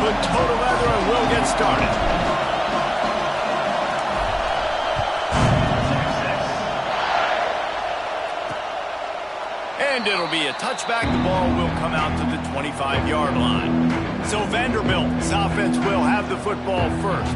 with toe to leather, and we'll get started. And it'll be a touchback. The ball will come out to the 25-yard line. So Vanderbilt's offense will have the football first.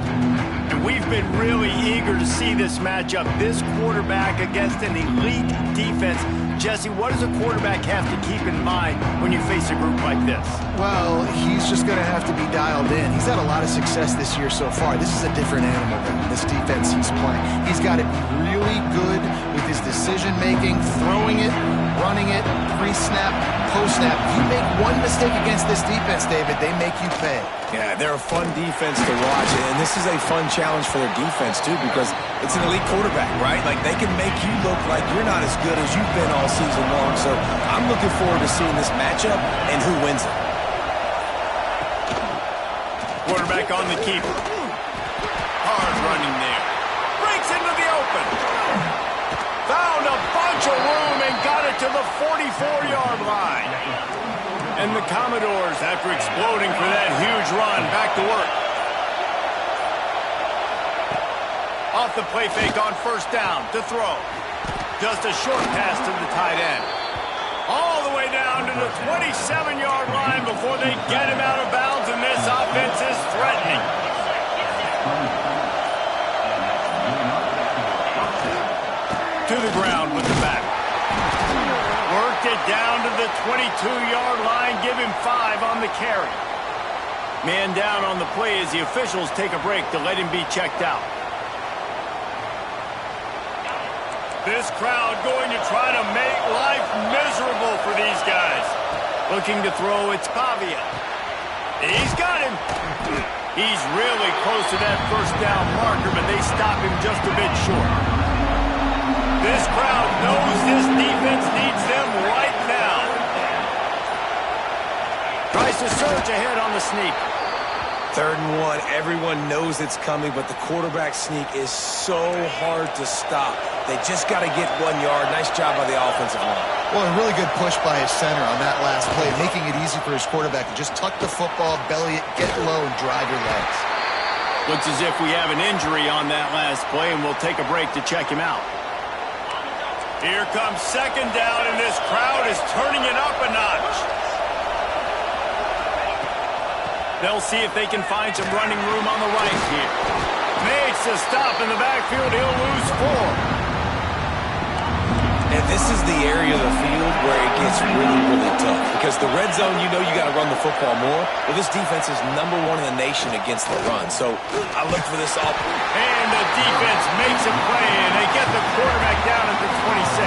And we've been really eager to see this matchup. This quarterback against an elite defense. Jesse, what does a quarterback have to keep in mind when you face a group like this? Well, he's just going to have to be dialed in. He's had a lot of success this year so far. This is a different animal than this defense he's playing. He's got to be really good with his decision-making, throwing it, running it, pre-snap, post-snap. You make one mistake against this defense, David, they make you pay. Yeah, they're a fun defense to watch, and this is a fun challenge for their defense, too, because it's an elite quarterback, right? Like, they can make you look like you're not as good as you've been all season long, so I'm looking forward to seeing this matchup and who wins it. Quarterback on the keeper. Hard running there. Breaks into the open. Found a bunch of room and got it to the 44-yard line. And the Commodores, after exploding for that huge run, back to work. Off the play fake on first down to throw. Just a short pass to the tight end. All the way down to the 27-yard line before they get him out of bounds, and this offense is threatening. To the ground with the back. Worked it down to the 22-yard line. Give him 5 on the carry. Man down on the play as the officials take a break to let him be checked out. This crowd going to try to make life miserable for these guys. Looking to throw, it's Pavia. He's got him. He's really close to that first down marker, but they stop him just a bit short. This crowd knows this defense needs them right now. Tries to surge ahead on the sneak. 3rd and 1. Everyone knows it's coming, but the quarterback sneak is so hard to stop. They just got to get 1 yard. Nice job by the offensive line. Well, a really good push by his center on that last play, making it easy for his quarterback to just tuck the football, belly it, get low, and drive your legs. Looks as if we have an injury on that last play, and we'll take a break to check him out. Here comes 2nd down, and this crowd is turning it up a notch. They'll see if they can find some running room on the right here. Makes a stop in the backfield. He'll lose 4. And this is the area of the field where it gets really, really tough. Because the red zone, you know you got to run the football more. Well, this defense is #1 in the nation against the run. So I look for this off. And the defense makes a play, and they get the quarterback down at the 26.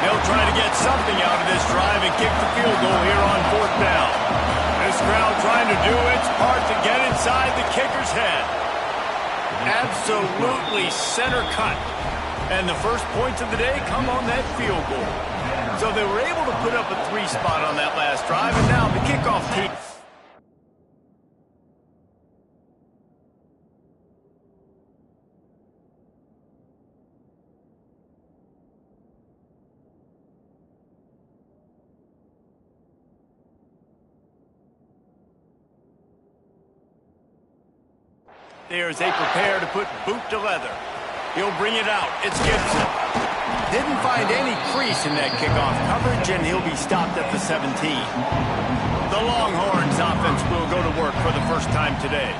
They'll try to get something out of this drive and kick the field goal here on 4th down. This crowd trying to do its part to get inside the kicker's head. Absolutely center cut. And the first points of the day come on that field goal. So they were able to put up a 3 spot on that last drive, and now the kickoff team. There as they prepare to put boot to leather. He'll bring it out. It's Gibson. Didn't find any crease in that kickoff coverage, and he'll be stopped at the 17. The Longhorns offense will go to work for the first time today.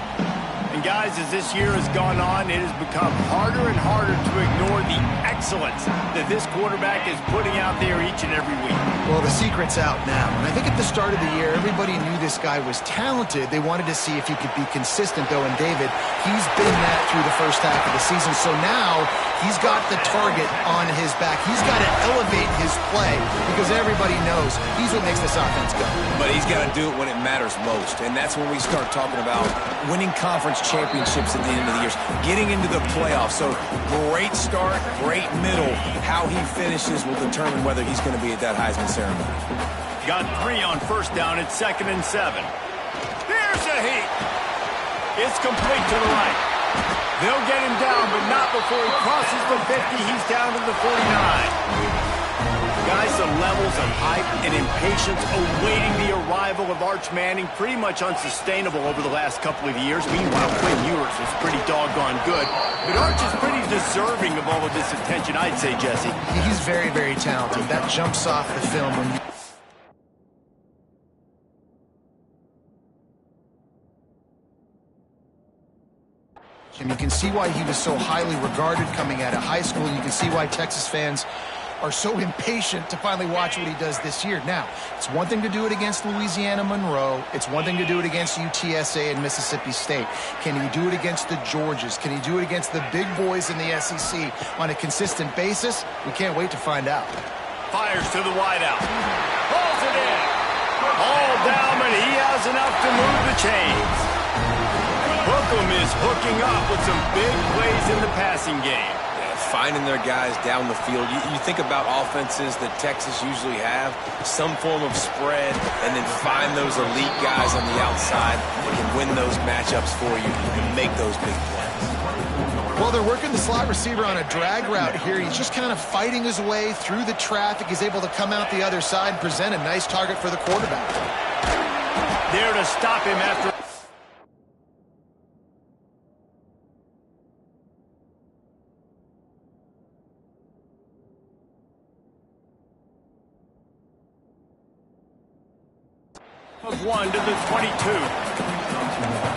And guys, as this year has gone on, it has become harder and harder to ignore the excellence that this quarterback is putting out there each and every week. Well, the secret's out now. And I think at the start of the year, everybody knew this guy was talented. They wanted to see if he could be consistent, though. And David, he's been that through the first half of the season. So now he's got the target on his back. He's got to elevate his play because everybody knows he's what makes this offense go. But he's got to do it when it matters most. And that's when we start talking about winning conference championships at the end of the year, getting into the playoffs. So great start, great middle. How he finishes will determine whether he's going to be at that Heisman ceremony. Got 3 on first down at 2nd and 7. Here's a heat. It's complete to the right. They'll get him down, but not before he crosses the 50. He's down to the 49. Guys, just the levels of hype and impatience awaiting the arrival of Arch Manning pretty much unsustainable over the last couple of years. Meanwhile, Quinn Ewers was pretty doggone good. But Arch is pretty deserving of all of this attention, I'd say, Jesse. He's very, very talented. That jumps off the film when you... And you can see why he was so highly regarded coming out of high school. You can see why Texas fans are so impatient to finally watch what he does this year. Now, it's one thing to do it against Louisiana Monroe. It's one thing to do it against UTSA and Mississippi State. Can he do it against the Georgias? Can he do it against the big boys in the SEC on a consistent basis? We can't wait to find out. Fires to the wideout. Pulls it in. All down, and he has enough to move the chains. Hookham is hooking up with some big plays in the passing game. Yeah, finding their guys down the field. You think about offenses that Texas usually have, some form of spread, and then find those elite guys on the outside that can win those matchups for you and make those big plays. Well, they're working the slot receiver on a drag route here. He's just kind of fighting his way through the traffic. He's able to come out the other side and present a nice target for the quarterback. There to stop him after... of 1 to the 22.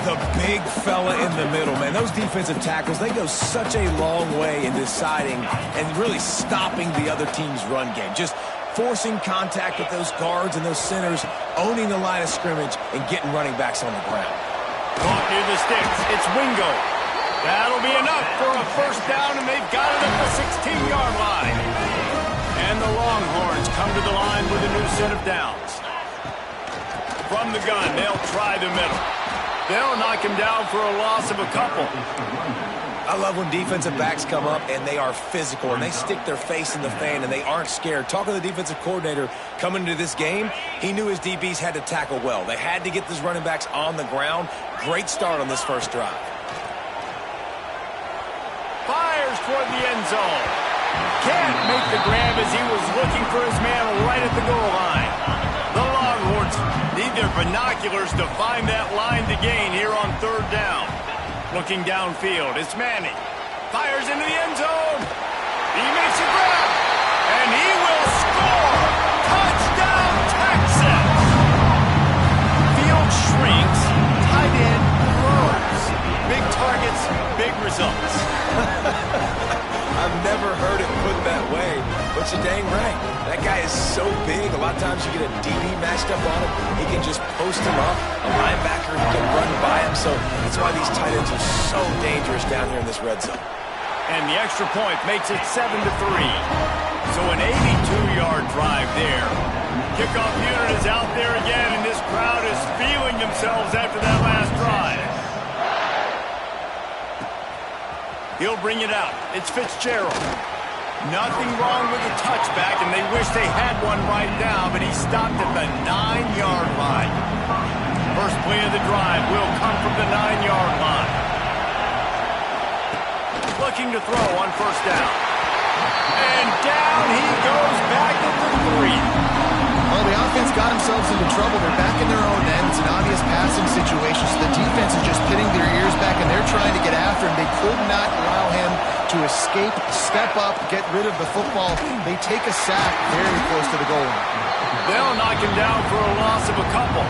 The big fella in the middle, man. Those defensive tackles, they go such a long way in deciding and really stopping the other team's run game. Just forcing contact with those guards and those centers, owning the line of scrimmage, and getting running backs on the ground. Caught near the sticks. It's Wingo. That'll be enough for a first down, and they've got it at the 16-yard line. And the Longhorns come to the line with a new set of downs. From the gun, they'll try the middle. They'll knock him down for a loss of a couple. I love when defensive backs come up and they are physical and they stick their face in the fan and they aren't scared. Talking to the defensive coordinator coming into this game, he knew his DBs had to tackle well. They had to get these running backs on the ground. Great start on this first drive. Fires toward the end zone. Can't make the grab as he was looking for his man right at the goal line. The Longhorns need their binoculars to find that line to gain here on third down. Looking downfield, it's Manning. Fires into the end zone. He makes a grab, and he will score. Touchdown, Texas! Field shrinks, tight end grows. Big targets, big results. I've never heard it put that way, but you're dang right. That guy is so big, a lot of times you get a DB matched up on him. He can just post him up. A linebacker, he can run by him. So that's why these tight ends are so dangerous down here in this red zone. And the extra point makes it 7-3. So an 82-yard drive there. Kickoff unit is out there again, and this crowd is feeling themselves after that last drive. He'll bring it out. It's Fitzgerald. Nothing wrong with the touchback, and they wish they had one right now, but he stopped at the 9-yard line. First play of the drive will come from the 9-yard line. Looking to throw on first down. And down he goes back at the 3. Well, the offense got themselves into trouble. They're back in their own end. It's an obvious passing situation, so the defense is just pitting their ears back, and they're trying to get after him. They could not allow him to escape, step up, get rid of the football. They take a sack very close to the goal line. They'll knock him down for a loss of a couple.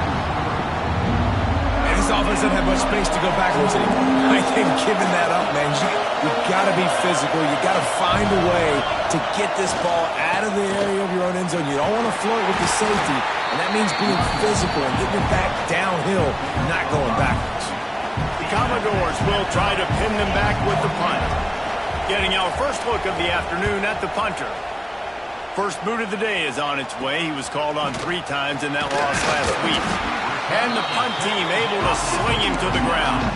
And this offense doesn't have much space to go backwards anymore. I think giving that up, man, you've got to be physical. You've got to find a way to get this ball out of the area of your own end zone. You don't want to flirt with the safety, and that means being physical and getting it back downhill, not going backwards. The Commodores will try to pin them back with the punt. Getting our first look of the afternoon at the punter. First boot of the day is on its way. He was called on 3 times in that loss last week. And the punt team able to sling him to the ground.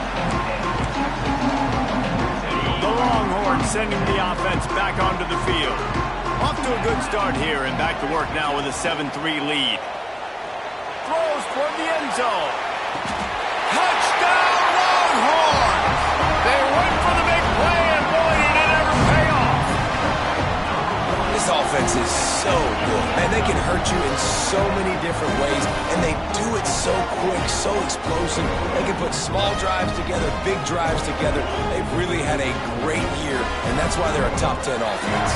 The Longhorns sending the offense back onto the field. Off to a good start here and back to work now with a 7-3 lead. Throws toward the end zone. Touchdown Longhorns! They went for the big play and boy did it ever pay off. This offense is so good. Man, they can hurt you in so many different ways, and they do it so quick, so explosive. They can put small drives together, big drives together. They've really had a great year, and that's why they're a top 10 offense.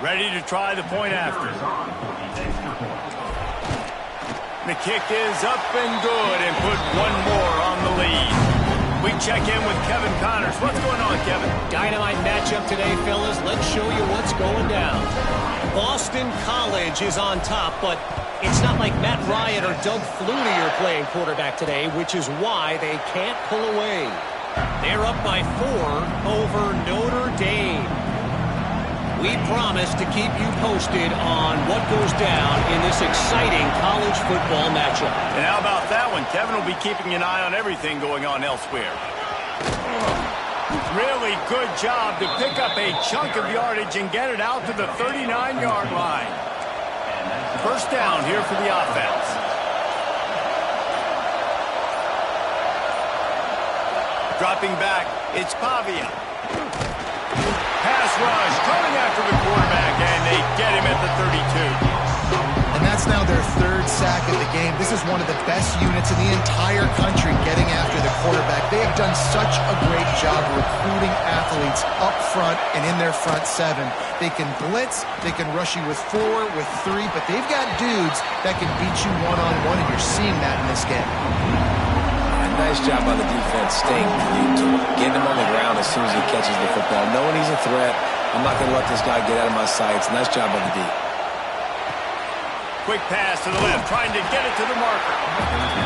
Ready to try the point after. The kick is up and good and put one more on the lead. We check in with Kevin Connors. What's going on, Kevin? Dynamite matchup today, fellas. Let's show you what's going down. Boston College is on top, but it's not like Matt Ryan or Doug Flutie are playing quarterback today, which is why they can't pull away. They're up by 4 over Notre Dame. We promise to keep you posted on what goes down in this exciting college football matchup. And how about that one? Kevin will be keeping an eye on everything going on elsewhere. Really good job to pick up a chunk of yardage and get it out to the 39-yard line. First down here for the offense. Dropping back, it's Pavia. Pass rush, coming after the quarterback, and they get him at the 32. And that's now their 3rd sack of the game. This is one of the best units in the entire country getting after the quarterback. They have done such a great job recruiting athletes up front and in their front 7. They can blitz, they can rush you with 4, with 3, but they've got dudes that can beat you one-on-one, and you're seeing that in this game. Nice job by the defense staying glued to him, getting him on the ground as soon as he catches the football. Knowing he's a threat, I'm not going to let this guy get out of my sights. Nice job by the D. Quick pass to the left, trying to get it to the marker.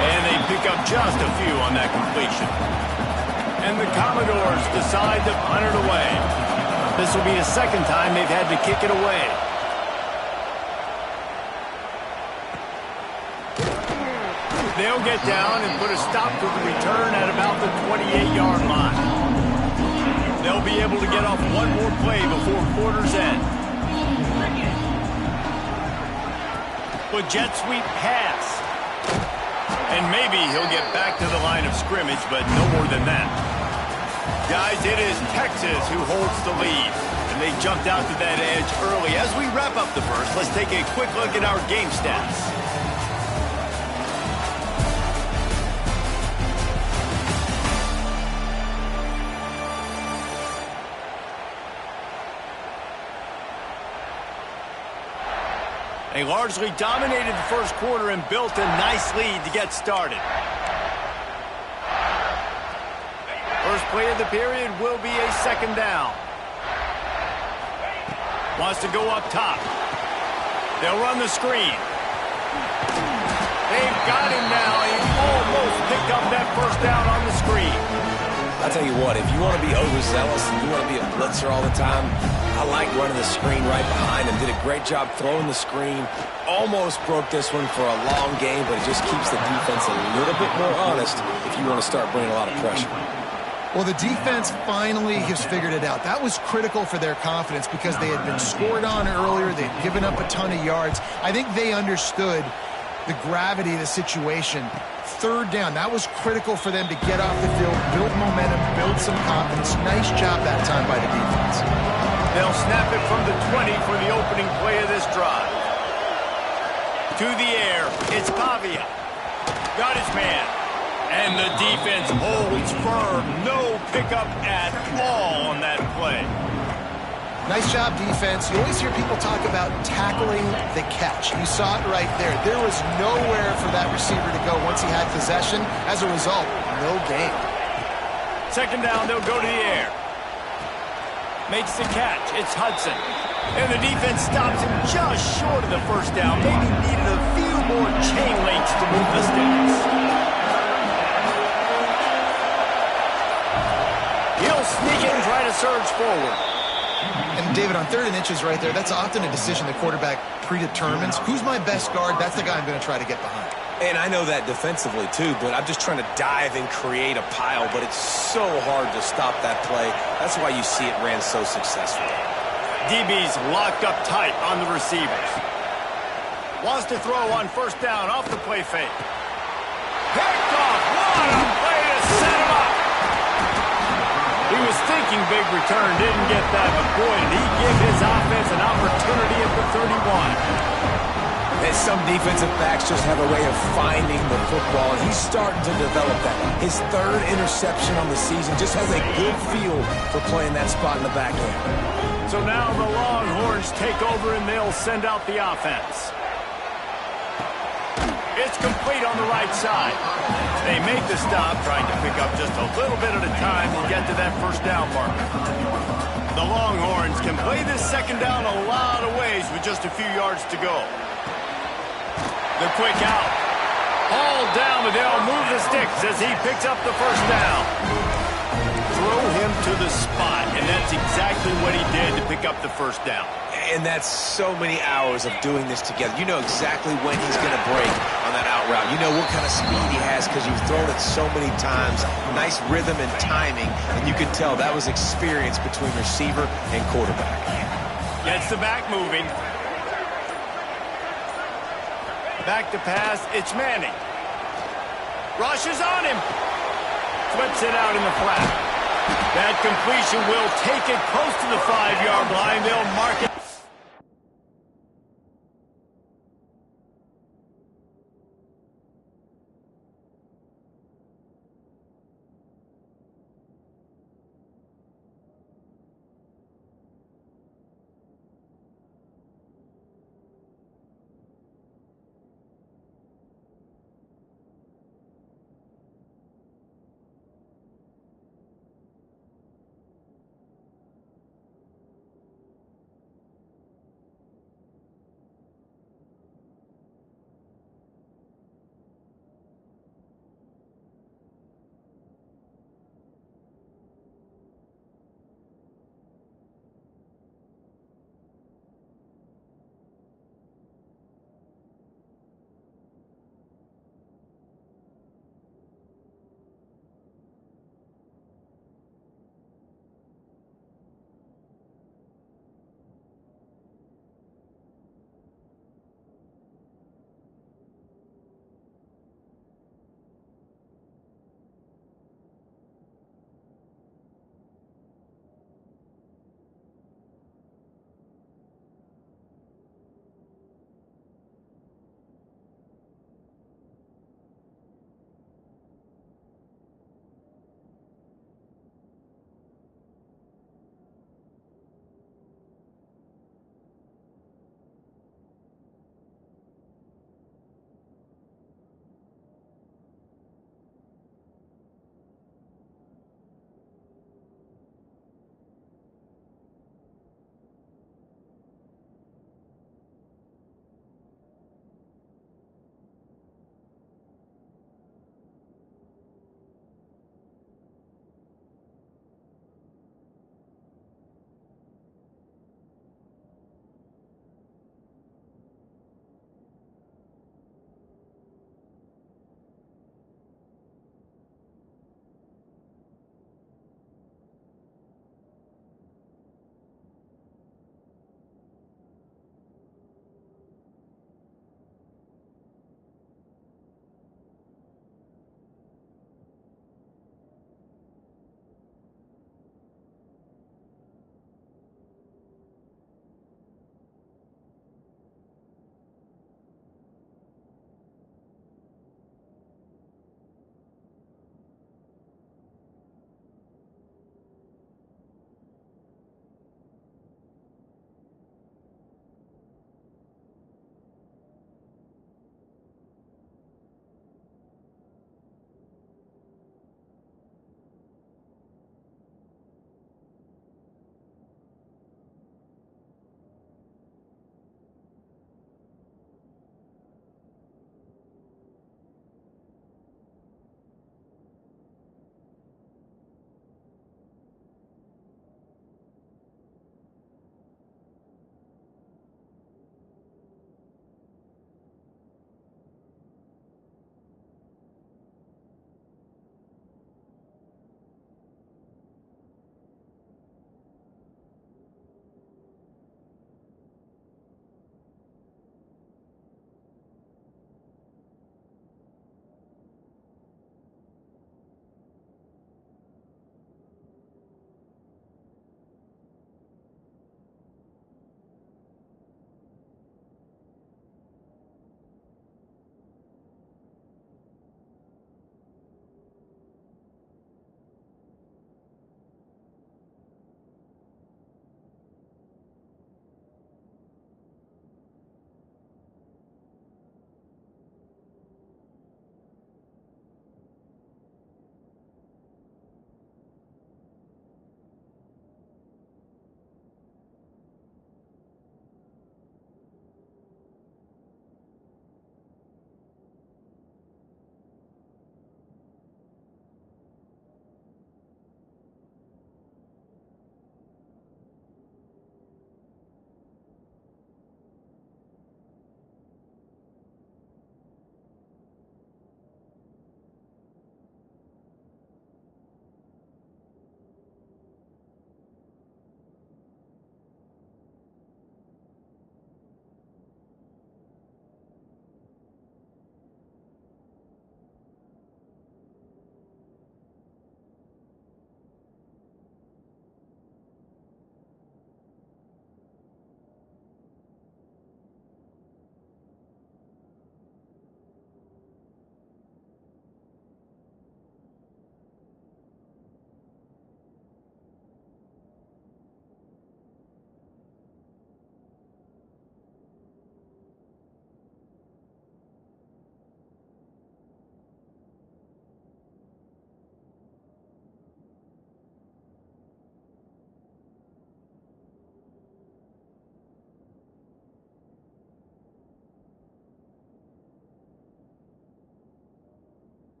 And they pick up just a few on that completion. And the Commodores decide to punt it away. This will be the 2nd time they've had to kick it away. They'll get down and put a stop to the return at about the 28-yard line. They'll be able to get off one more play before quarter's end. With jet sweep pass. And maybe he'll get back to the line of scrimmage, but no more than that. Guys, it is Texas who holds the lead. And they jumped out to that edge early. As we wrap up the first, let's take a quick look at our game stats. They largely dominated the first quarter and built a nice lead to get started. First play of the period will be a 2nd down. Wants to go up top. They'll run the screen. They've got him now. He almost picked up that first down on the screen. I'll tell you what, if you want to be overzealous and you want to be a blitzer all the time, I like running the screen right behind him. Did a great job throwing the screen. Almost broke this one for a long game, but it just keeps the defense a little bit more honest if you want to start bringing a lot of pressure. Well, the defense finally has figured it out. That was critical for their confidence because they had been scored on earlier. They'd given up a ton of yards. I think they understood the gravity of the situation. 3rd down, that was critical for them to get off the field, build momentum, build some confidence. Nice job that time by the defense. They'll snap it from the 20 for the opening play of this drive. To the air, it's Pavia. Got his man. And the defense holds firm. No pickup at all on that play. Nice job, defense. You always hear people talk about tackling the catch. You saw it right there. There was nowhere for that receiver to go once he had possession. As a result, no gain. 2nd down, they'll go to the air. Makes the catch. It's Hudson. And the defense stops him just short of the first down. Maybe needed a few more chain links to move the sticks. He'll sneak in and try to surge forward. And David, on 3rd and inches right there, that's often a decision the quarterback predetermines. Who's my best guard? That's the guy I'm going to try to get behind. And I know that defensively, too, but I'm just trying to dive and create a pile, but it's so hard to stop that play. That's why you see it ran so successfully. DB's locked up tight on the receivers. Wants to throw on 1st down off the play fake. Picked off. What a play to set him up. He was thinking big return, didn't get that, but boy, did he give his offense an opportunity at the 31. And some defensive backs just have a way of finding the football, and he's starting to develop that. His third interception on the season just has a good feel for playing that spot in the back end. So now the Longhorns take over, and they'll send out the offense. It's complete on the right side. They make the stop, trying to pick up just a little bit at a time to get to that first down marker. The Longhorns can play this second down a lot of ways with just a few yards to go. The quick out. All down, but they'll move the sticks as he picks up the first down. Throw him to the spot, and that's exactly what he did to pick up the first down. And that's so many hours of doing this together. You know exactly when he's going to break on that out route. You know what kind of speed he has because you've thrown it so many times. Nice rhythm and timing, and you can tell that was experience between receiver and quarterback. Gets the back moving. Back to pass, it's Manning. Rushes on him. Flips it out in the flat. That completion will take it close to the 5-yard line. They'll mark it.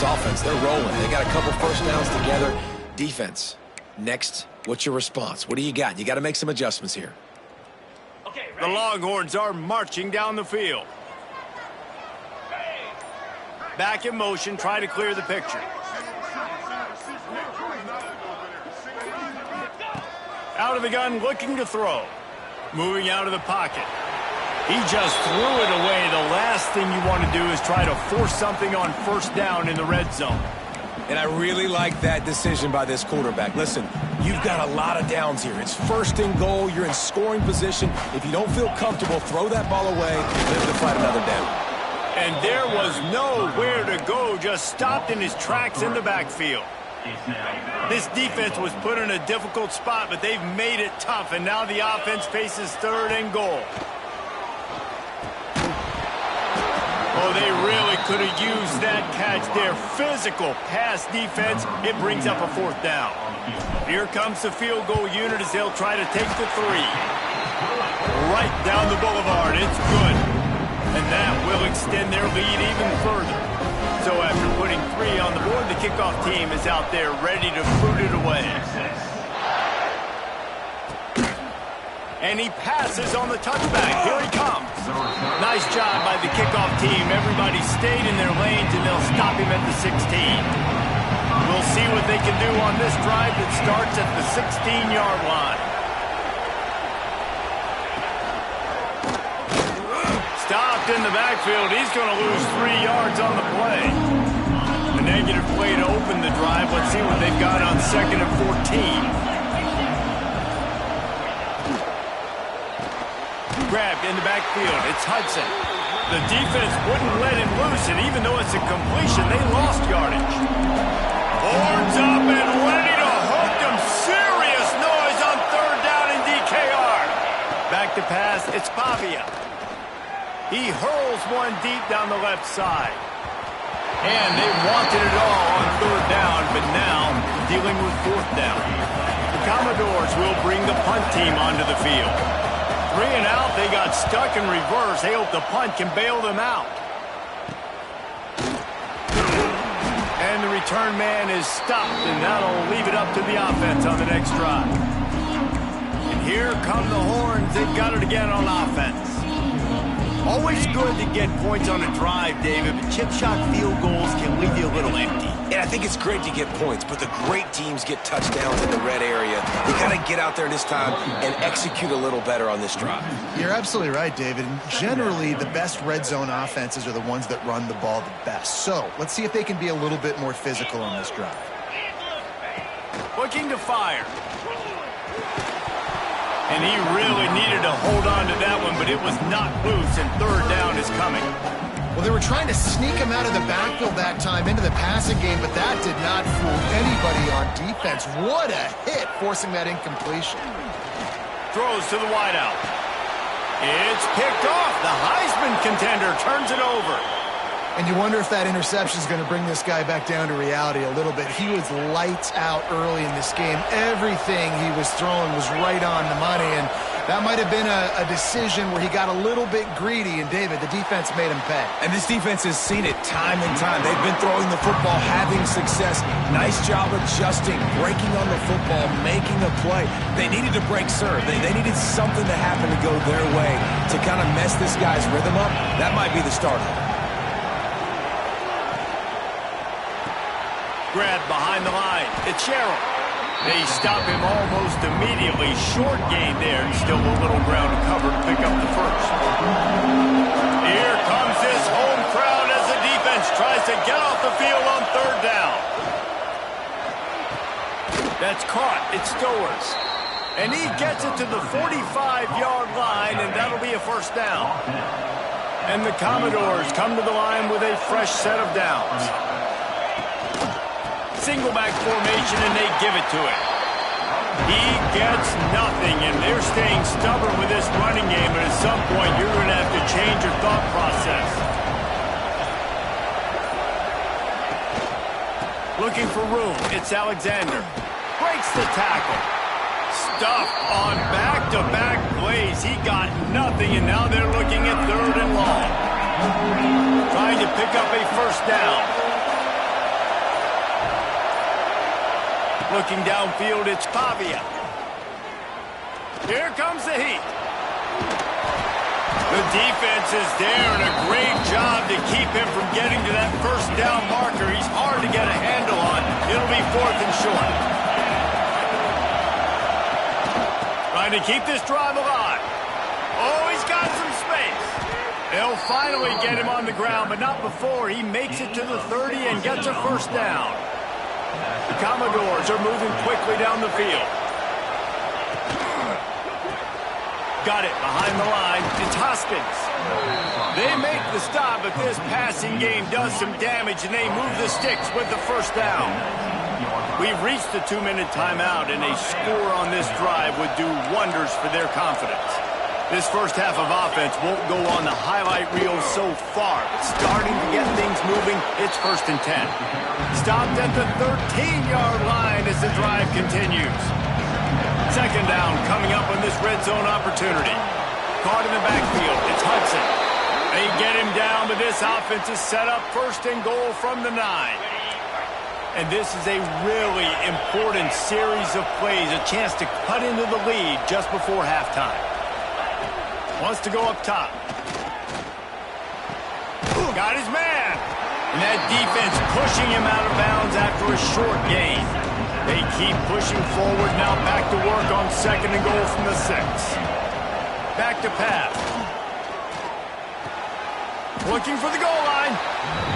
this offense. They're rolling. They got a couple first downs together. Defense, next, what's your response? What do you got? You got to make some adjustments here. The Longhorns are marching down the field. Back in motion, try to clear the picture. Out of the gun, looking to throw. Moving out of the pocket. He just threw it away. The last thing you want to do is try to force something on first down in the red zone. And I really like that decision by this quarterback. Listen, you've got a lot of downs here. It's first and goal. You're in scoring position. If you don't feel comfortable, throw that ball away and live to fight another down. And there was nowhere to go, just stopped in his tracks in the backfield. This defense was put in a difficult spot, but they've made it tough, and now the offense faces third and goal. Oh, they really could have used that catch there. Physical pass defense. It brings up a fourth down. Here comes the field goal unit as they'll try to take the three. Right down the boulevard. It's good. And that will extend their lead even further. So after putting 3 on the board, the kickoff team is out there ready to boot it away. And he passes on the touchback. Here he comes. Nice job by the kickoff team. Everybody stayed in their lanes, and they'll stop him at the 16. We'll see what they can do on this drive that starts at the 16-yard line. Stopped in the backfield. He's going to lose 3 yards on the play. A negative play to open the drive. Let's see what they've got on 2nd and 14. Grabbed in the backfield. It's Hudson. The defense wouldn't let him loose, and even though it's a completion, they lost yardage. Horns up and ready to hook them. Serious noise on 3rd down in DKR. Back to pass. It's Pavia. He hurls one deep down the left side. And they wanted it all on 3rd down, but now dealing with 4th down. The Commodores will bring the punt team onto the field. 3 and out, they got stuck in reverse. They hope the punt can bail them out. And the return man is stopped, and that'll leave it up to the offense on the next drive. And here come the Horns. They've got it again on offense. Always good to get points on a drive, David, but chip shot field goals can leave you a little empty. And I think it's great to get points, but the great teams get touchdowns in the red area. You got to get out there this time and execute a little better on this drive. You're absolutely right, David. And generally, the best red zone offenses are the ones that run the ball the best. So let's see if they can be a little bit more physical on this drive. Looking to fire. And he really needed to hold on to that one, but it was not loose, and 3rd down is coming. Well, they were trying to sneak him out of the backfield that time into the passing game, but that did not fool anybody on defense. What a hit, forcing that incompletion. Throws to the wideout. It's picked off. The Heisman contender turns it over. And you wonder if that interception is going to bring this guy back down to reality a little bit. He was lights out early in this game. Everything he was throwing was right on the money, and that might have been a decision where he got a little bit greedy, and David, the defense made him pay. And this defense has seen it time and time. They've been throwing the football, having success. Nice job adjusting, breaking on the football, making a play. They needed to break serve. They needed something to happen to go their way to kind of mess this guy's rhythm up. That might be the start of it. Grab behind the line. It's Sherrill. They stop him almost immediately. Short gain there, and still a little ground to cover to pick up the first. Here comes this home crowd as the defense tries to get off the field on 3rd down. That's caught. It's Stowers. And he gets it to the 45-yard line, and that'll be a first down. And the Commodores come to the line with a fresh set of downs. Single back formation, and they give it to him. He gets nothing, and they're staying stubborn with this running game, but at some point you're going to have to change your thought process. Looking for room. It's Alexander. Breaks the tackle. Stuffed on back-to-back plays. He got nothing, and now they're looking at 3rd and long. Trying to pick up a first down. Looking downfield, it's Pavia. Here comes the heat. The defense is there, and a great job to keep him from getting to that first down marker. He's hard to get a handle on. It'll be 4th and short. Trying to keep this drive alive. Oh, he's got some space. They'll finally get him on the ground, but not before he makes it to the 30 and gets a first down. The Commodores are moving quickly down the field. Got it behind the line. It's Hoskins. They make the stop, but this passing game does some damage, and they move the sticks with the first down. We've reached the 2-minute timeout, and a score on this drive would do wonders for their confidence. This first half of offense won't go on the highlight reel so far. Starting to get things moving, it's 1st and 10. Stopped at the 13-yard line as the drive continues. 2nd down coming up on this red zone opportunity. Caught in the backfield. It's Hudson. They get him down, but this offense is set up 1st and goal from the 9. And this is a really important series of plays, a chance to cut into the lead just before halftime. Wants to go up top. Got his man. And that defense pushing him out of bounds after a short gain. They keep pushing forward, now back to work on 2nd and goal from the 6. Back to pass. Looking for the goal line.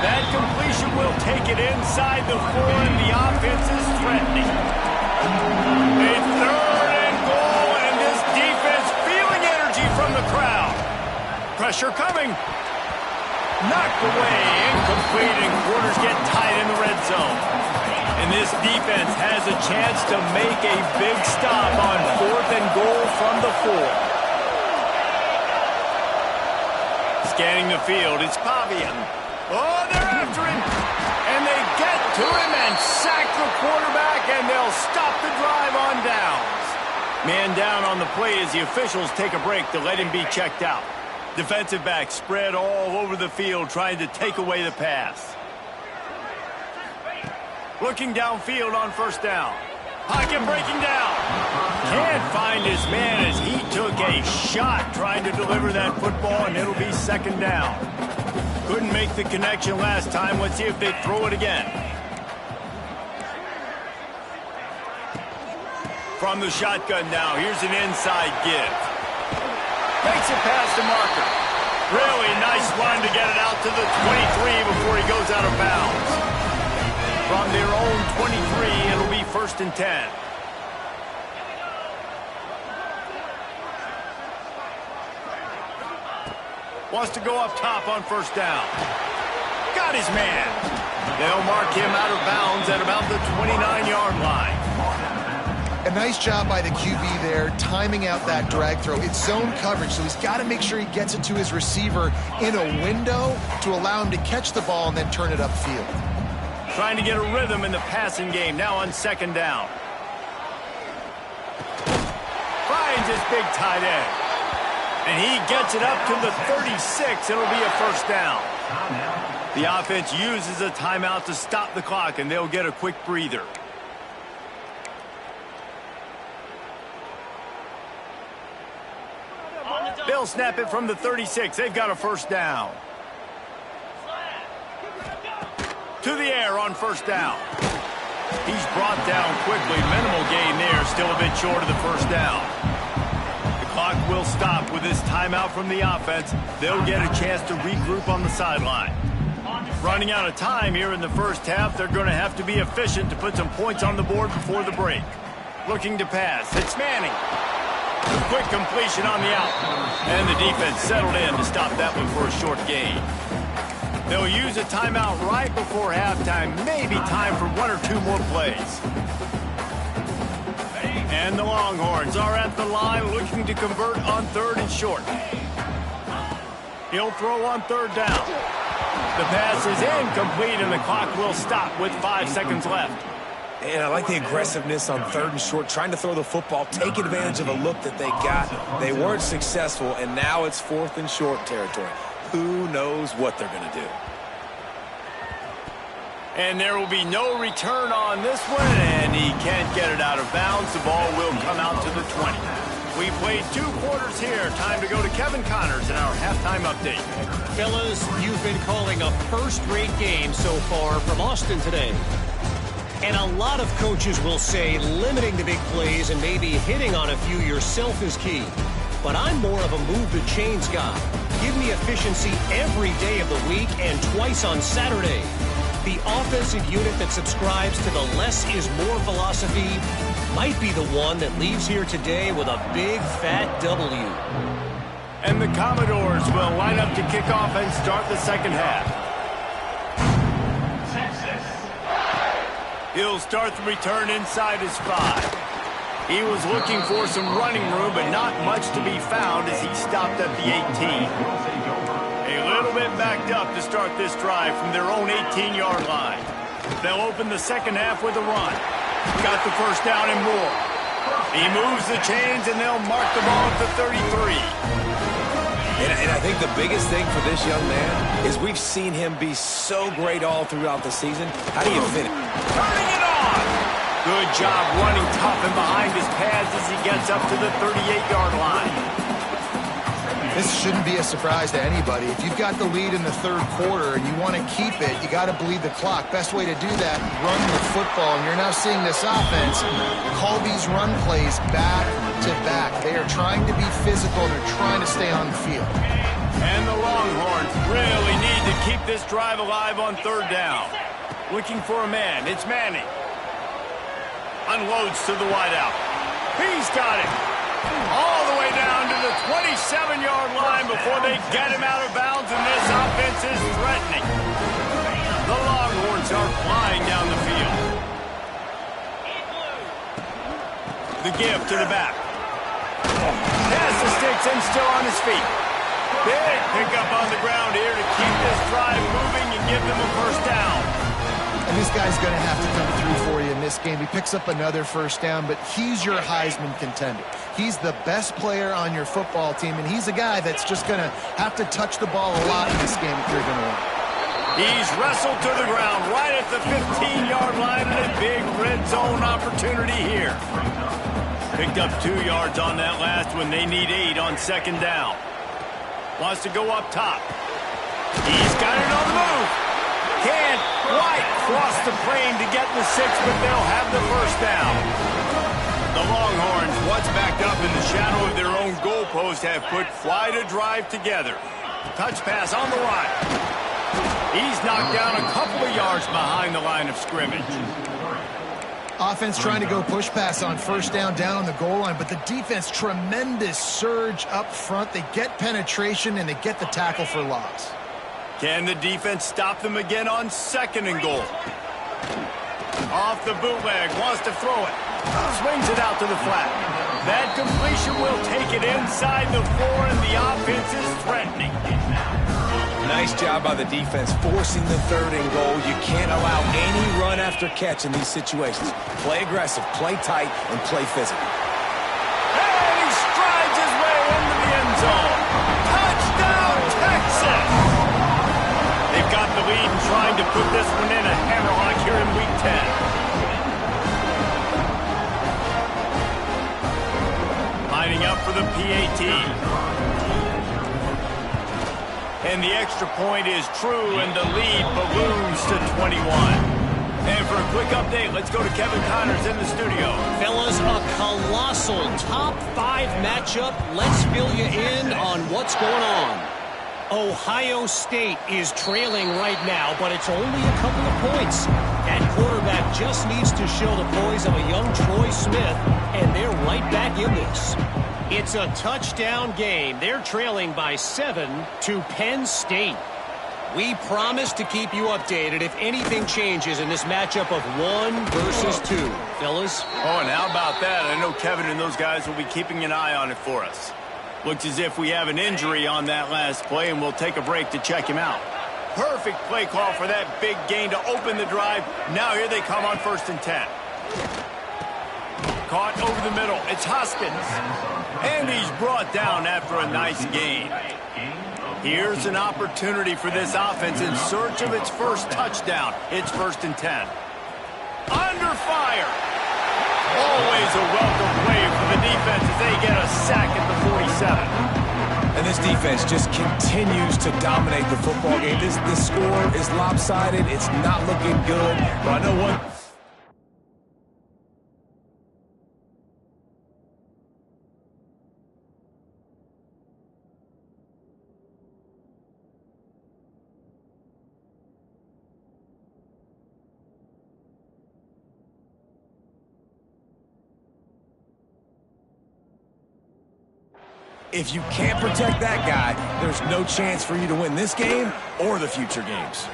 That completion will take it inside the 4, and the offense is threatening. A 3rd and goal, and this defense feeling energy from the crowd. Pressure coming. Knocked away, incomplete, and quarters get tight in the red zone. And this defense has a chance to make a big stop on 4th and goal from the 4. Scanning the field, it's Pavia. Oh, they're after him. And they get to him and sack the quarterback, and they'll stop the drive on downs. Man down on the play as the officials take a break to let him be checked out. Defensive backs spread all over the field trying to take away the pass. Looking downfield on 1st down. Pocket breaking down. Can't find his man as he took a shot trying to deliver that football, and it'll be 2nd down. Couldn't make the connection last time. Let's see if they throw it again. From the shotgun now, here's an inside give. Makes it past the marker. Really nice run to get it out to the 23 before he goes out of bounds. From their own 23, it'll be 1st and 10. Wants to go up top on 1st down. Got his man. They'll mark him out of bounds at about the 29-yard line. A nice job by the QB there, timing out that drag throw. It's zone coverage, so he's got to make sure he gets it to his receiver in a window to allow him to catch the ball and then turn it upfield. Trying to get a rhythm in the passing game, now on 2nd down. Finds his big tight end. And he gets it up to the 36. It'll be a 1st down. The offense uses a timeout to stop the clock, and they'll get a quick breather. They'll snap it from the 36. They've got a 1st down. To the air on 1st down. He's brought down quickly. Minimal gain there. Still a bit short of the 1st down. The clock will stop with this timeout from the offense. They'll get a chance to regroup on the sideline. Running out of time here in the first half. They're going to have to be efficient to put some points on the board before the break. Looking to pass. It's Manning. A quick completion on the out. And the defense settled in to stop that one for a short gain. They'll use a timeout right before halftime. Maybe time for 1 or 2 more plays. And the Longhorns are at the line looking to convert on 3rd and short. He'll throw on 3rd down. The pass is incomplete, and the clock will stop with 5 seconds left. And I like the aggressiveness on 3rd and short, trying to throw the football, take advantage of a look that they got. They weren't successful, and now it's 4th and short territory. Who knows what they're going to do? And there will be no return on this one, and he can't get it out of bounds. The ball will come out to the 20. We played 2 quarters here. Time to go to Kevin Connors in our halftime update. Fellas, you've been calling a first-rate game so far from Austin today. And a lot of coaches will say limiting the big plays and maybe hitting on a few yourself is key. But I'm more of a move the chains guy. Give me efficiency every day of the week and twice on Saturday. The offensive unit that subscribes to the less is more philosophy might be the one that leaves here today with a big fat W. And the Commodores will line up to kick off and start the second half. He'll start the return inside his 5. He was looking for some running room, but not much to be found as he stopped at the 18. A little bit backed up to start this drive from their own 18-yard line. They'll open the second half with a run. Got the first down and more. He moves the chains, and they'll mark the ball at the 33. And I think the biggest thing for this young man is we've seen him be so great all throughout the season. How do you finish? Turning it on! Good job running tough and behind his pads as he gets up to the 38-yard line. This shouldn't be a surprise to anybody. If you've got the lead in the third quarter and you want to keep it, you got to bleed the clock. Best way to do that, run the football. And you're now seeing this offense call these run plays back to back. They are trying to be physical. They're trying to stay on the field. And the Longhorns really need to keep this drive alive on third down. Looking for a man. It's Manning. Unloads to the wideout. He's got it. All the way down to the 27-yard line before they get him out of bounds, and this offense is threatening. The Longhorns are flying down the field. The give to the back. Pass the sticks and still on his feet. Big pickup on the ground here to keep this drive moving and give them a first down. And this guy's going to have to come through for you in this game. He picks up another first down, but he's your Heisman contender. He's the best player on your football team, and he's a guy that's just going to have to touch the ball a lot in this game if you're going to win. He's wrestled to the ground right at the 15-yard line, and a big red zone opportunity here. Picked up 2 yards on that last one. They need 8 on second down. Wants to go up top. He's got it on the move. Can't quite cross the plane to get the 6, but they'll have the first down. The Longhorns, once backed up in the shadow of their own goalpost, have put quite a drive together. Touch pass on the run. He's knocked down a couple of yards behind the line of scrimmage. Offense trying to go push pass on first down on the goal line, but the defense, tremendous surge up front. They get penetration, and they get the tackle for loss. Can the defense stop them again on second and goal? Off the bootleg, wants to throw it. Swings it out to the flat. That completion will take it inside the 4, and the offense is threatening. Nice job by the defense forcing the third and goal. You can't allow any run after catch in these situations. Play aggressive, play tight, and play physical. And he strides his way into the end zone. Touchdown, Texas! They've got the lead and trying to put this one in a hammerlock here in Week 10. Lining up for the PAT. And the extra point is true, and the lead balloons to 21. And for a quick update, let's go to Kevin Connors in the studio. Fellas, a colossal top 5 matchup. Let's fill you in on what's going on. Ohio State is trailing right now, but it's only a couple of points. That quarterback just needs to show the poise of a young Troy Smith, and they're right back in this. It's a touchdown game. They're trailing by 7 to Penn State. We promise to keep you updated if anything changes in this matchup of 1 versus 2. Fellas? Oh, and how about that? I know Kevin and those guys will be keeping an eye on it for us. Looks as if we have an injury on that last play, and we'll take a break to check him out. Perfect play call for that big gain to open the drive. Now here they come on 1st and 10. Caught over the middle. It's Hoskins. And he's brought down after a nice gain. Here's an opportunity for this offense in search of its first touchdown. It's 1st and 10. Under fire. Always a welcome wave for the defense as they get a sack at the 47. And this defense just continues to dominate the football game. This score is lopsided. It's not looking good. But I know one. If you can't protect that guy, there's no chance for you to win this game or the future games.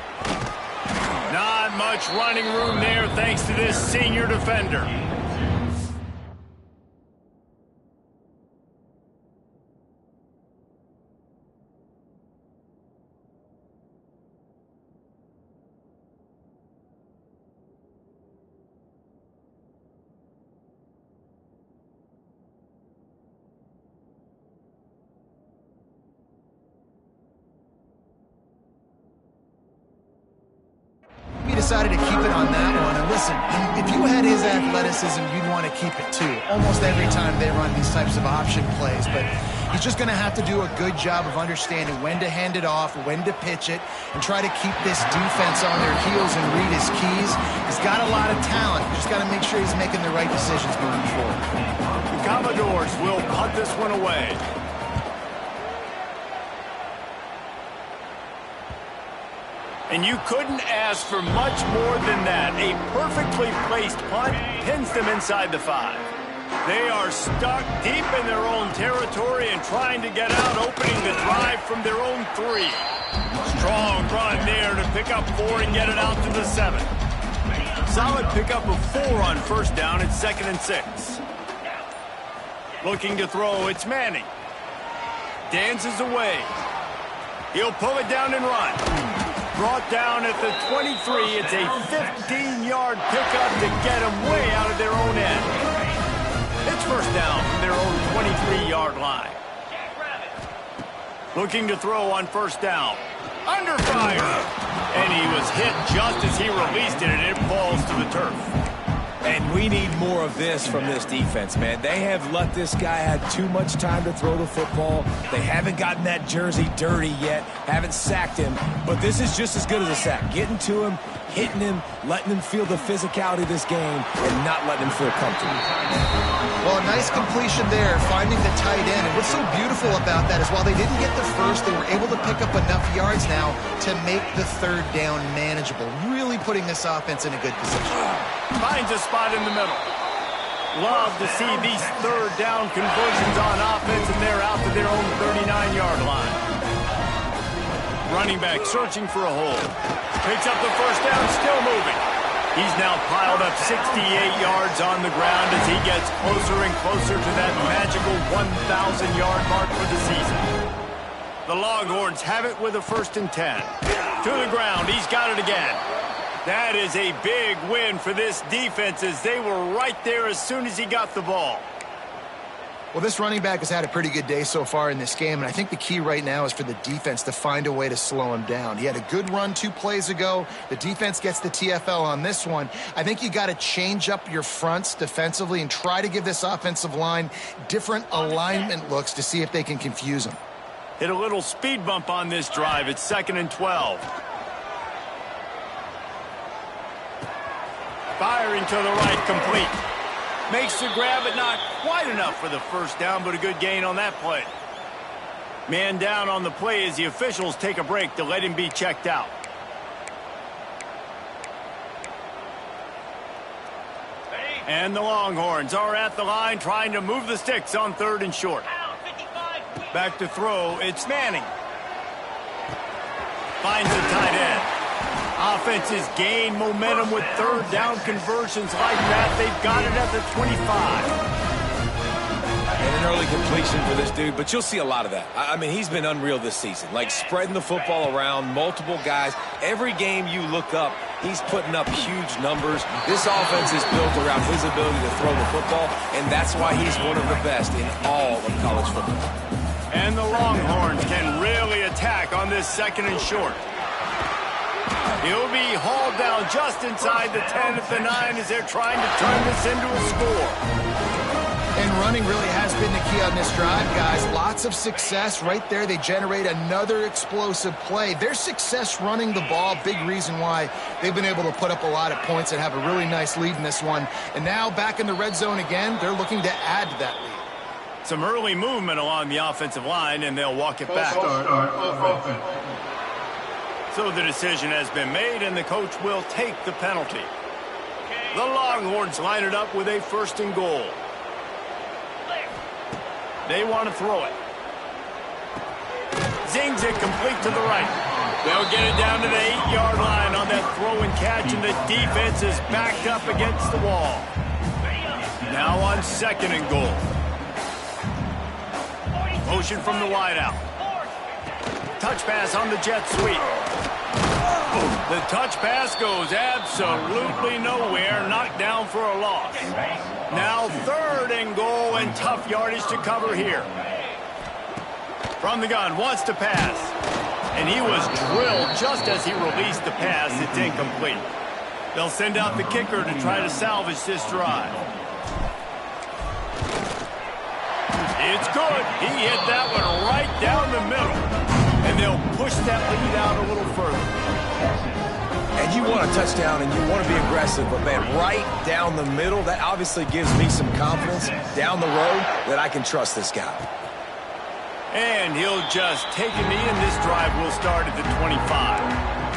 Not much running room there thanks to this senior defender. Decided to keep it on that one. And listen, if you had his athleticism, you'd want to keep it too. Almost every time they run these types of option plays. But he's just going to have to do a good job of understanding when to hand it off, when to pitch it, and try to keep this defense on their heels and read his keys. He's got a lot of talent. Just got to make sure he's making the right decisions moving forward. The Commodores will punt this one away. And you couldn't ask for much more than that. A perfectly placed punt pins them inside the 5. They are stuck deep in their own territory and trying to get out, opening the drive from their own 3. Strong run there to pick up 4 and get it out to the 7. Solid pickup of 4 on 1st down. It's 2nd and 6. Looking to throw, it's Manning. Dances away. He'll pull it down and run. Brought down at the 23. It's a 15-yard pickup to get them way out of their own end. It's 1st down from their own 23-yard line. Looking to throw on 1st down. Under fire. And he was hit just as he released it, and it falls to the turf. And we need more of this from this defense, man. They have let this guy have too much time to throw the football. They haven't gotten that jersey dirty yet, haven't sacked him. But this is just as good as a sack. Getting to him, hitting him, letting him feel the physicality of this game, and not letting him feel comfortable. Well, a nice completion there, finding the tight end. And what's so beautiful about that is while they didn't get the first, they were able to pick up enough yards now to make the 3rd down manageable. Really putting this offense in a good position. Finds a spot in the middle. Love to see these 3rd down conversions on offense, and they're out to their own 39-yard line. Running back searching for a hole. Picks up the 1st down, still moving. He's now piled up 68 yards on the ground as he gets closer and closer to that magical 1,000-yard mark for the season. The Longhorns have it with a 1st and 10. To the ground, he's got it again. That is a big win for this defense as they were right there as soon as he got the ball. Well, this running back has had a pretty good day so far in this game, and I think the key right now is for the defense to find a way to slow him down. He had a good run 2 plays ago. The defense gets the TFL on this one. I think you got to change up your fronts defensively and try to give this offensive line different alignment looks to see if they can confuse him. Hit a little speed bump on this drive. It's 2nd and 12. Firing to the right, complete. Makes the grab, but not quite enough for the 1st down, but a good gain on that play. Man down on the play as the officials take a break to let him be checked out. And the Longhorns are at the line trying to move the sticks on 3rd and short. Back to throw, it's Manning. Finds the tight end. Offenses gain momentum with 3rd down conversions like that. They've got it at the 25. And an early completion for this dude, but you'll see a lot of that. I mean, he's been unreal this season, like spreading the football around, multiple guys. Every game you look up, he's putting up huge numbers. This offense is built around his ability to throw the football, and that's why he's one of the best in all of college football. And the Longhorns can really attack attack on this 2nd and short. He'll be hauled down just inside the 10 at the 9 as they're trying to turn this into a score. And running really has been the key on this drive, guys. Lots of success right there. They generate another explosive play. Their success running the ball, big reason why they've been able to put up a lot of points and have a really nice lead in this one. And now back in the red zone again, they're looking to add to that lead. Some early movement along the offensive line, and they'll walk it back. So the decision has been made, and the coach will take the penalty. The Longhorns line it up with a 1st and goal. They want to throw it. Zings it complete to the right. They'll get it down to the 8-yard line on that throw and catch, and the defense is backed up against the wall. Now on 2nd and goal. Motion from the wideout. Touch pass on the jet sweep. The touch pass goes absolutely nowhere, knocked down for a loss. Now 3rd and goal, and tough yardage to cover here. From the gun, wants to pass. And he was drilled just as he released the pass. It's incomplete. They'll send out the kicker to try to salvage this drive. It's good. He hit that one right down the middle. And they'll push that lead out a little further. And you want a touchdown and you want to be aggressive, but man, right down the middle, that obviously gives me some confidence down the road that I can trust this guy. And he'll just take a knee, and this drive will start at the 25.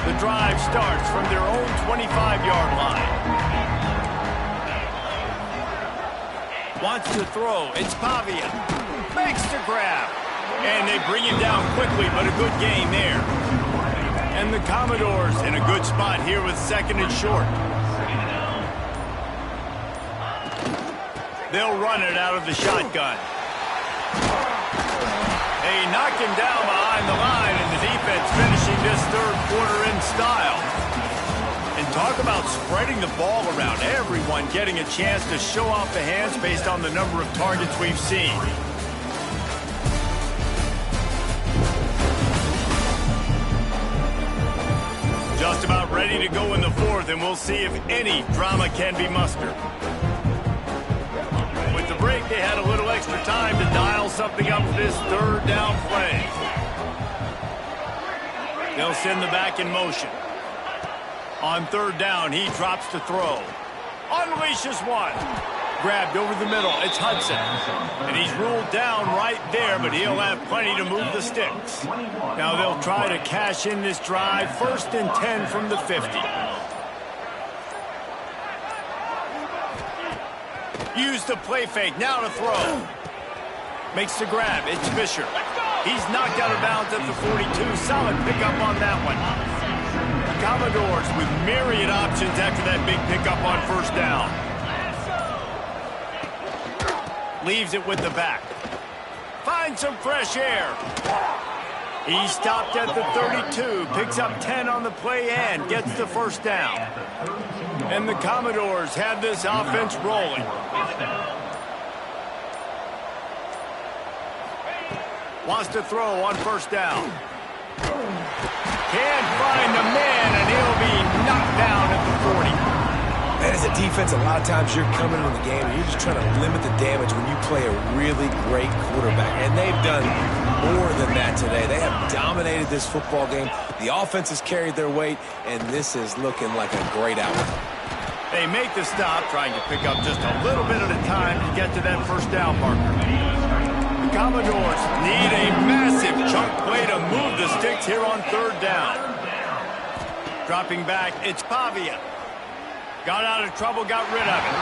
The drive starts from their own 25-yard line. Wants to throw. It's Pavia. Makes the grab. And they bring him down quickly, but a good gain there. And the Commodores in a good spot here with 2nd and short. They'll run it out of the shotgun. They knock him down behind the line, and the defense finishing this 3rd quarter in style. And talk about spreading the ball around. Everyone getting a chance to show off the hands based on the number of targets we've seen. Just about ready to go in the 4th, and we'll see if any drama can be mustered. With the break, they had a little extra time to dial something up for this 3rd down play. They'll send the back in motion. On 3rd down, he drops to throw. Unleashes one. Grabbed over the middle. It's Hudson. And he's ruled down right there, but he'll have plenty to move the sticks. Now they'll try to cash in this drive. 1st and 10 from the 50. Use the play fake. Now to throw. Makes the grab. It's Fisher. He's knocked out of bounds at the 42. Solid pickup on that one. Commodores with myriad options after that big pickup on 1st down. Leaves it with the back. Finds some fresh air. He stopped at the 32. Picks up 10 on the play and gets the 1st down. And the Commodores have this offense rolling. Wants to throw on 1st down. Can't find the man, and he'll be knocked down at the 40. And as a defense, a lot of times you're coming into the game and you're just trying to limit the damage when you play a really great quarterback. And they've done more than that today. They have dominated this football game. The offense has carried their weight, and this is looking like a great outcome. They make the stop, trying to pick up just a little bit at a time to get to that 1st down marker. The Commodores need a massive chunk play to move the sticks here on 3rd down. Dropping back, it's Pavia. Got out of trouble, got rid of it.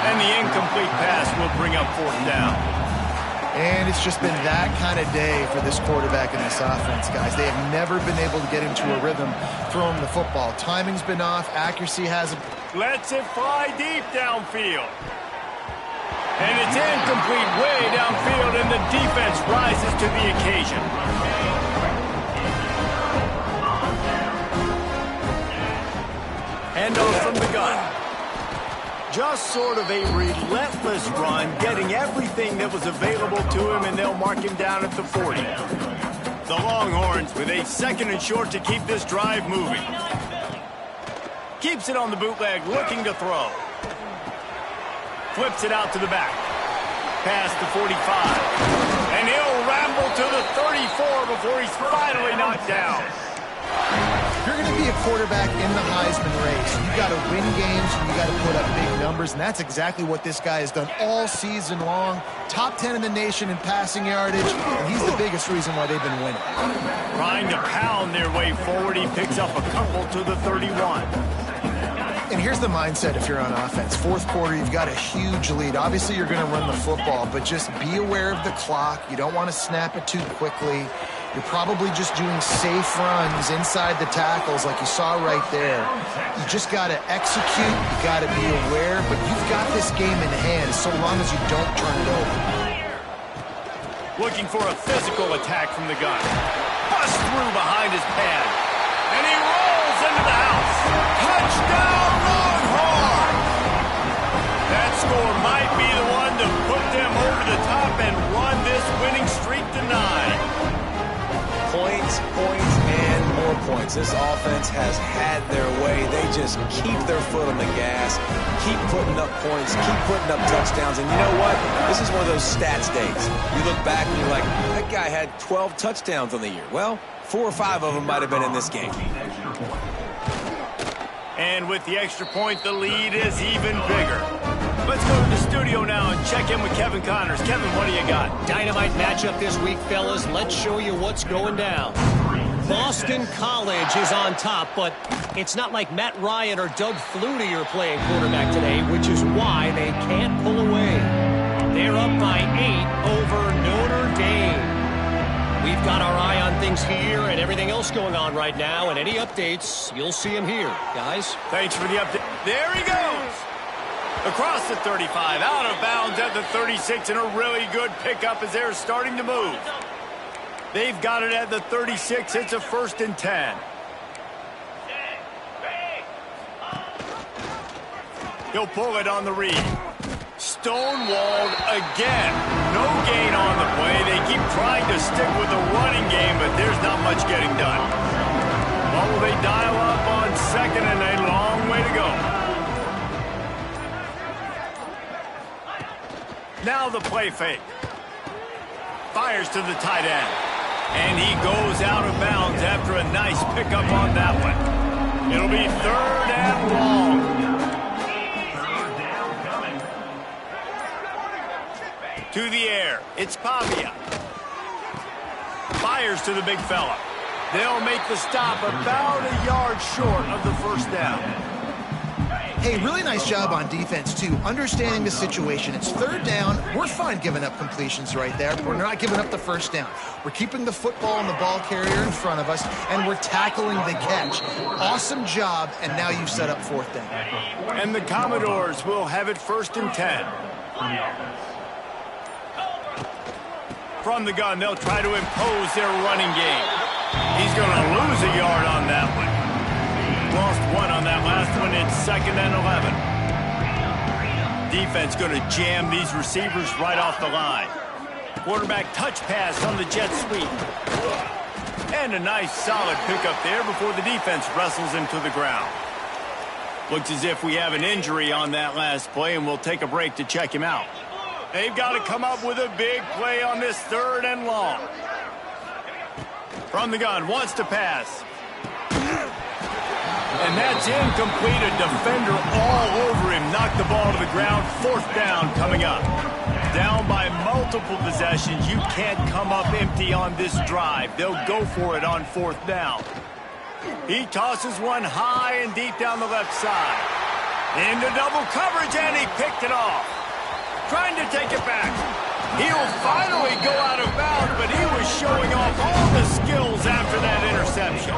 And the incomplete pass will bring up 4th down. And it's just been that kind of day for this quarterback in this offense, guys. They have never been able to get into a rhythm throwing the football. Timing's been off. Accuracy hasn't. Lets it fly deep downfield. And it's incomplete way downfield, and the defense rises to the occasion. Handoff from the gun. Just sort of a relentless run, getting everything that was available to him, and they'll mark him down at the 40. The Longhorns with a 2nd and short to keep this drive moving. Keeps it on the bootleg, looking to throw. Flips it out to the back. Past the 45. And he'll ramble to the 34 before he's finally knocked down. If you're going to be a quarterback in the Heisman race, you've got to win games and you've got to put up big numbers, and that's exactly what this guy has done all season long. Top 10 in the nation in passing yardage, and he's the biggest reason why they've been winning. Trying to pound their way forward, he picks up a couple to the 31. And here's the mindset if you're on offense. 4th quarter, you've got a huge lead. Obviously, you're going to run the football, but just be aware of the clock. You don't want to snap it too quickly. You're probably just doing safe runs inside the tackles like you saw right there. You just got to execute. You got to be aware, but you've got this game in hand so long as you don't turn it over. Looking for a physical attack from the gun. Bust through behind his pad. And he rolls into the house. Touchdown, Longhorn! That score might be the one to put them over the top and run this winning streak to 9. Points, and more points. This offense has had their way. They just keep their foot on the gas, keep putting up points, keep putting up touchdowns. And you know what? This is one of those stats days. You look back and you're like, that guy had 12 touchdowns on the year. Well, 4 or 5 of them might have been in this game. And with the extra point, the lead is even bigger. Let's go to the studio now and check in with Kevin Connors. Kevin, what do you got? Dynamite matchup this week, fellas. Let's show you what's going down. Boston College is on top, but it's not like Matt Ryan or Doug Flutie are playing quarterback today, which is why they can't pull away. They're up by 8 over Notre Dame. We've got our eye on things here and everything else going on right now, and any updates, you'll see them here, guys. Thanks for the update. There he goes. Across the 35, out of bounds at the 36, and a really good pickup as they're starting to move. They've got it at the 36. It's a 1st and 10. He'll pull it on the read. Stonewalled again. No gain on the play. They keep trying to stick with the running game, but there's not much getting done. What will they dial up on 2nd and a long way to go? Now the play fake. Fires to the tight end. And he goes out of bounds after a nice pickup on that one. It'll be 3rd and long. To the air. It's Pavia. Fires to the big fella. They'll make the stop about a yard short of the 1st down. Hey, really nice job on defense, too, understanding the situation. It's 3rd down. We're fine giving up completions right there. We're not giving up the 1st down. We're keeping the football and the ball carrier in front of us, and we're tackling the catch. Awesome job, and now you've set up 4th down. And the Commodores will have it 1st and 10. From the gun, they'll try to impose their running game. He's going to lose a yard on that one. Lost 1 on that last one. It's 2nd and 11. Defense going to jam these receivers right off the line. Quarterback touch pass on the jet sweep. And a nice solid pickup there before the defense wrestles him to the ground. Looks as if we have an injury on that last play, and we'll take a break to check him out. They've got to come up with a big play on this 3rd and long. From the gun, wants to pass. And that's incomplete. A defender all over him. Knocked the ball to the ground. 4th down coming up. Down by multiple possessions. You can't come up empty on this drive. They'll go for it on 4th down. He tosses one high and deep down the left side. Into double coverage, and he picked it off. Trying to take it back. He'll finally go out of bounds, but he was showing off all the skills after that interception.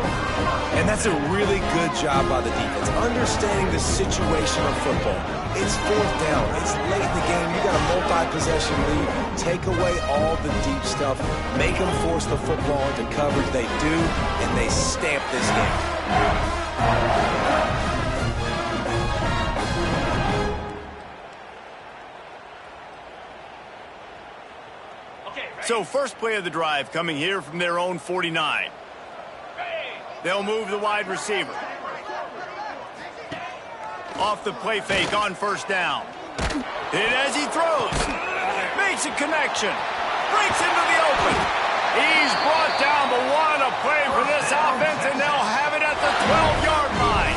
And that's a really good job by the defense, understanding the situation of football. It's 4th down. It's late in the game. You got a multi-possession lead. Take away all the deep stuff. Make them force the football into coverage. They do, and they stamp this game. So first play of the drive coming here from their own 49. They'll move the wide receiver. Off the play fake on first down. Hit as he throws. Makes a connection. Breaks into the open. He's brought down, but what a play for this offense, and they'll have it at the 12-yard line.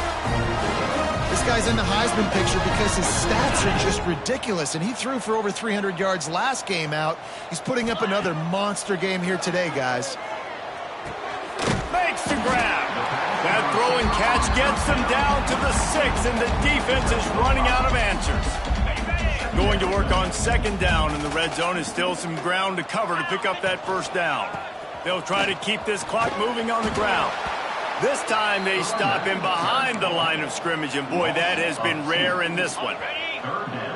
This guy's in the Heisman picture because his stats are just ridiculous, and he threw for over 300 yards last game out. He's putting up another monster game here today, guys. Makes the grab. That throw and catch gets them down to the 6, and the defense is running out of answers. Going to work on second down, and the red zone is still some ground to cover to pick up that first down. They'll try to keep this clock moving on the ground. This time they stop him behind the line of scrimmage, and boy, that has been rare in this one.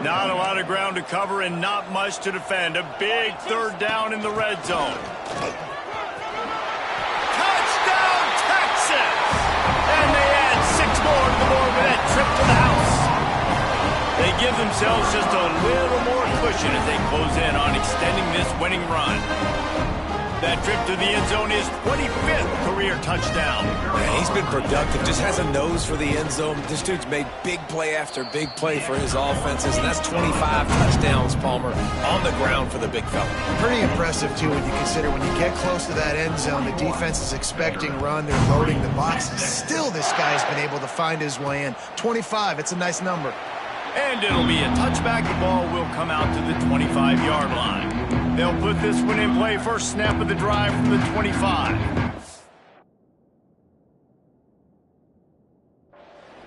Not a lot of ground to cover and not much to defend. A big third down in the red zone. Touchdown, Texas! And they add 6 more to the board with that trip to the house. They give themselves just a little more cushion as they close in on extending this winning run. That trip to the end zone is 25th career touchdown. Man, he's been productive, just has a nose for the end zone. This dude's made big play after big play for his offenses, and that's 25 touchdowns, Palmer, on the ground for the big fella. Pretty impressive, too, when you consider when you get close to that end zone, the defense is expecting run, they're loading the boxes. Still, this guy's been able to find his way in. 25, it's a nice number. And it'll be a touchback. The ball will come out to the 25-yard line. They'll put this one in play. First snap of the drive from the 25.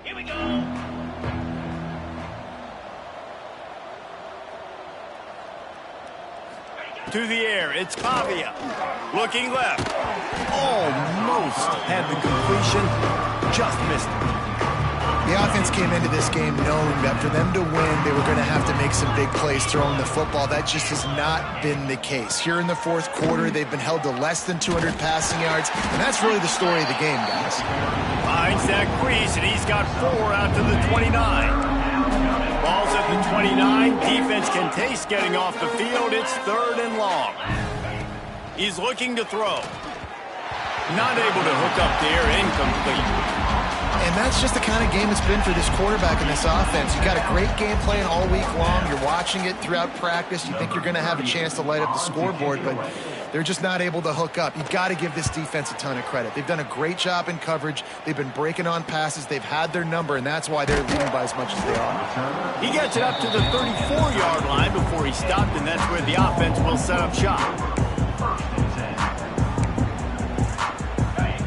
Here we go. To the air, it's Pavia. Looking left. Almost had the completion. Just missed it. The offense came into this game knowing that for them to win, they were going to have to make some big plays throwing the football. That just has not been the case. Here in the fourth quarter, they've been held to less than 200 passing yards, and that's really the story of the game, guys. Finds that crease, and he's got 4 out to the 29. Ball's at the 29. Defense can taste getting off the field. It's 3rd and long. He's looking to throw. Not able to hook up there. Incomplete. And that's just the kind of game it's been for this quarterback and this offense. You got a great game plan all week long. You're watching it throughout practice. You think you're going to have a chance to light up the scoreboard, but they're just not able to hook up. You got to give this defense a ton of credit. They've done a great job in coverage. They've been breaking on passes. They've had their number, and that's why they're leading by as much as they are. He gets it up to the 34-yard line before he stopped, and that's where the offense will set up shop.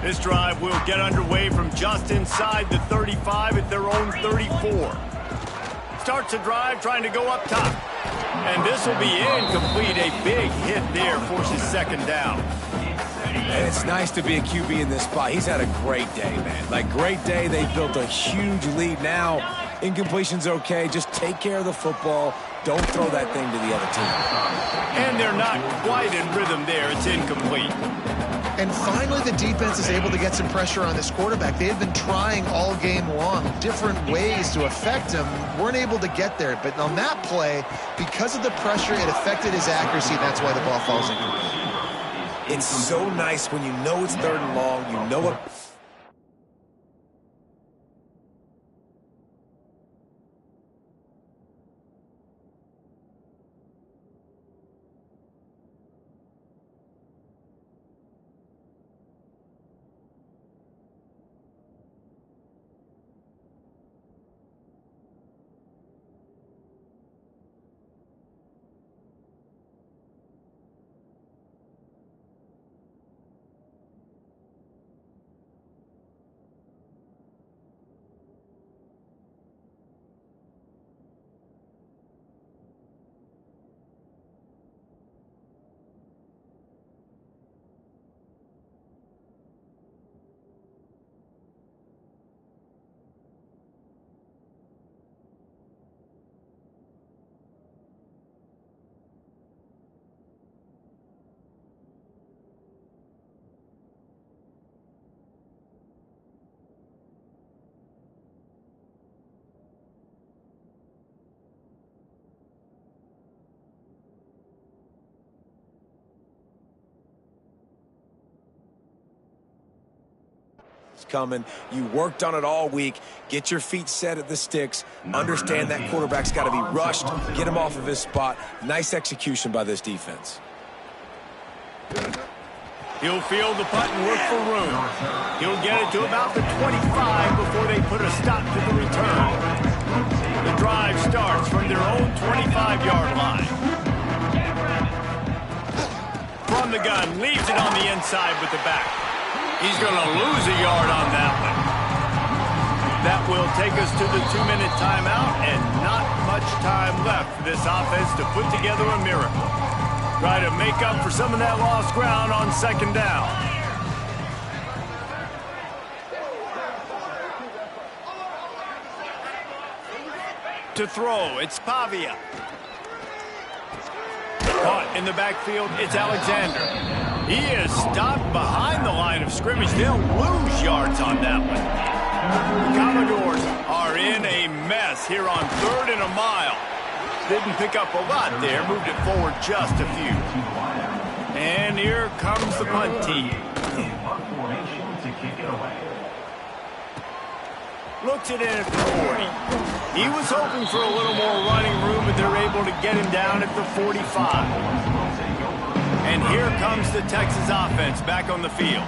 This drive will get underway from just inside the 35 at their own 34. Starts the drive trying to go up top. And this will be incomplete. A big hit there forces second down. And it's nice to be a QB in this spot. He's had a great day, man. Like, great day. They've built a huge lead now. Incompletion's okay. Just take care of the football. Don't throw that thing to the other team. And they're not quite in rhythm there. It's incomplete. And finally, the defense is able to get some pressure on this quarterback. They had been trying all game long different ways to affect him. Weren't able to get there. But on that play, because of the pressure, it affected his accuracy. That's why the ball falls incomplete. It's so nice when you know it's 3rd and long. You know what. coming. You worked on it all week. Get your feet set at the sticks. Understand that quarterback's got to be rushed. Get him off of his spot. Nice execution by this defense. He'll field the punt and look for room. He'll get it to about the 25 before they put a stop to the return. The drive starts from their own 25-yard line. From the gun, leaves it on the inside with the back. He's going to lose a yard on that one. That will take us to the 2-minute timeout, and not much time left for this offense to put together a miracle. Try to make up for some of that lost ground on second down. To throw, it's Pavia. Caught in the backfield, it's Alexander. He is stopped behind the line of scrimmage. They'll lose yards on that one. The Commodores are in a mess here on 3rd and a mile. Didn't pick up a lot there, moved it forward just a few. And here comes the punt team. Looks it in at the 40. He was hoping for a little more running room, but they're able to get him down at the 45. And here comes the Texas offense back on the field.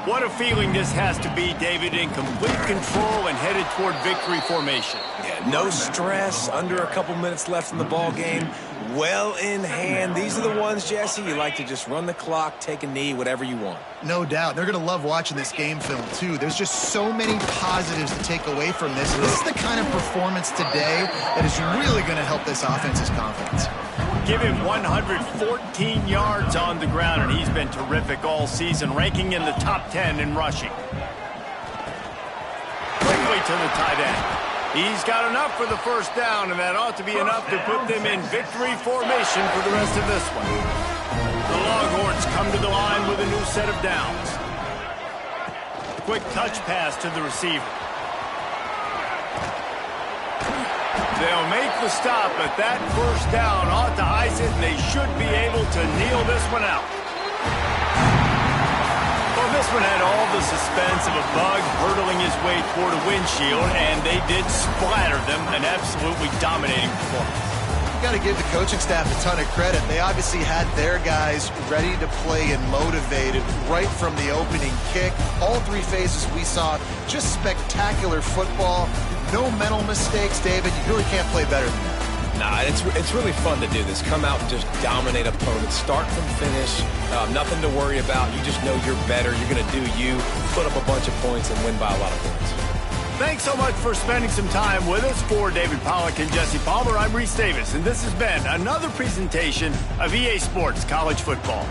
What a feeling this has to be, David, in complete control and headed toward victory formation. Yeah, no stress, under a couple minutes left in the ball game. Well in hand. These are the ones, Jesse, you like to just run the clock, take a knee, whatever you want. No doubt. They're going to love watching this game film, too. There's just so many positives to take away from this. This is the kind of performance today that is really going to help this offense's confidence. Give him 114 yards on the ground, and he's been terrific all season, ranking in the top 10 in rushing. Quickly to the tight end. He's got enough for the first down, and that ought to be enough to put them in victory formation for the rest of this one. The Longhorns come to the line with a new set of downs. Quick touch pass to the receiver. They'll make the stop, but that first down ought to ice it, and they should be able to kneel this one out. Well, this one had all the suspense of a bug hurtling his way toward a windshield, and they did splatter them, an absolutely dominating performance. You got to give the coaching staff a ton of credit. They obviously had their guys ready to play and motivated right from the opening kick. All 3 phases we saw, just spectacular football. No mental mistakes, David. You really can't play better than that. Nah, it's really fun to do this. Come out and just dominate opponents. Start from finish. Nothing to worry about. You just know you're better. You're going to do you, put up a bunch of points, and win by a lot of points. Thanks so much for spending some time with us. For David Pollack and Jesse Palmer, I'm Reese Davis, and this has been another presentation of EA Sports College Football.